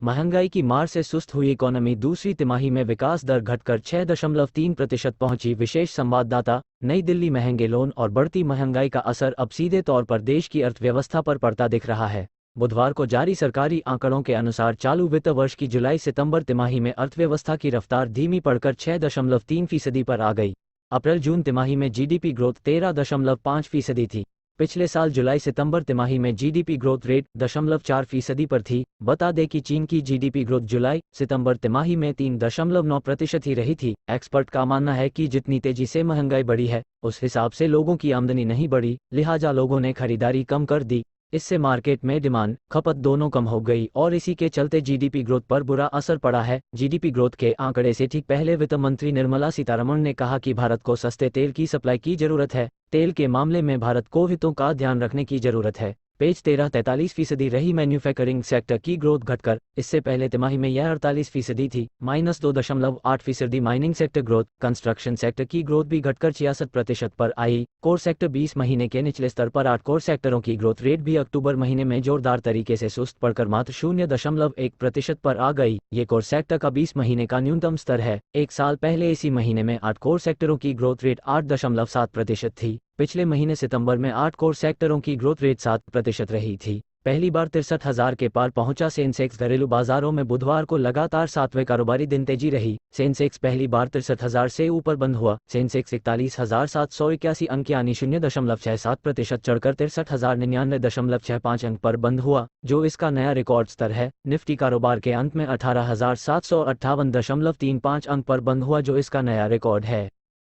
महंगाई की मार से सुस्त हुई इकोनॉमी दूसरी तिमाही में विकास दर घटकर 6.3% पहुंची। विशेष संवाददाता, नई दिल्ली। महंगे लोन और बढ़ती महंगाई का असर अब सीधे तौर पर देश की अर्थव्यवस्था पर पड़ता दिख रहा है। बुधवार को जारी सरकारी आंकड़ों के अनुसार चालू वित्त वर्ष की जुलाई सितंबर तिमाही में अर्थव्यवस्था की रफ्तार धीमी पड़कर 6.3% पर आ गई। अप्रैल जून तिमाही में जीडीपी ग्रोथ 13.5% थी। पिछले साल जुलाई सितंबर तिमाही में जीडीपी ग्रोथ रेट 0.4% पर थी। बता दें कि चीन की जीडीपी ग्रोथ जुलाई सितंबर तिमाही में 3.9% ही रही थी। एक्सपर्ट का मानना है कि जितनी तेजी से महंगाई बढ़ी है, उस हिसाब से लोगों की आमदनी नहीं बढ़ी, लिहाजा लोगों ने खरीदारी कम कर दी। इससे मार्केट में डिमांड, खपत दोनों कम हो गई और इसी के चलते जीडीपी ग्रोथ पर बुरा असर पड़ा है। जीडीपी ग्रोथ के आंकड़े से ठीक पहले वित्त मंत्री निर्मला सीतारमण ने कहा कि भारत को सस्ते तेल की सप्लाई की जरूरत है। तेल के मामले में भारत को हितों का ध्यान रखने की जरूरत है। पेज 13 43% रही मैन्युफैक्चरिंग सेक्टर की ग्रोथ घटकर। इससे पहले तिमाही में यह 48% थी, -2.8%। Mining sector growth, construction sector की ग्रोथ भी घटकर 66% पर आई। कोर सेक्टर 20 महीने के निचले स्तर पर। 8 कोर सेक्टरों की ग्रोथ रेट भी अक्टूबर महीने में जोरदार तरीके से सुस्त पड़कर मात्र 0.1% पर आ गई। ये कोर सेक्टर का 20 महीने का न्यूनतम स्तर है। एक साल पहले इसी महीने में 8 कोर सेक्टरों की ग्रोथ रेट 8.7% थी। पिछले महीने सितंबर में 8 कोर सेक्टरों की ग्रोथ रेट 7% रही थी। पहली बार 63,000 के पार पहुंचा सेंसेक्स। घरेलू बाजारों में बुधवार को लगातार 7वें कारोबारी दिन तेजी रही। सेंसेक्स पहली बार 63,000 से ऊपर बंद हुआ। सेंसेक्स 41,781 अंक यानी 0.67% चढ़कर 63,099.65 अंक पर बंद हुआ, जो इसका नया रिकॉर्ड स्तर है। निफ्टी कारोबार के अंत में 18,758.35 अंक पर बंद हुआ, जो इसका नया रिकॉर्ड है।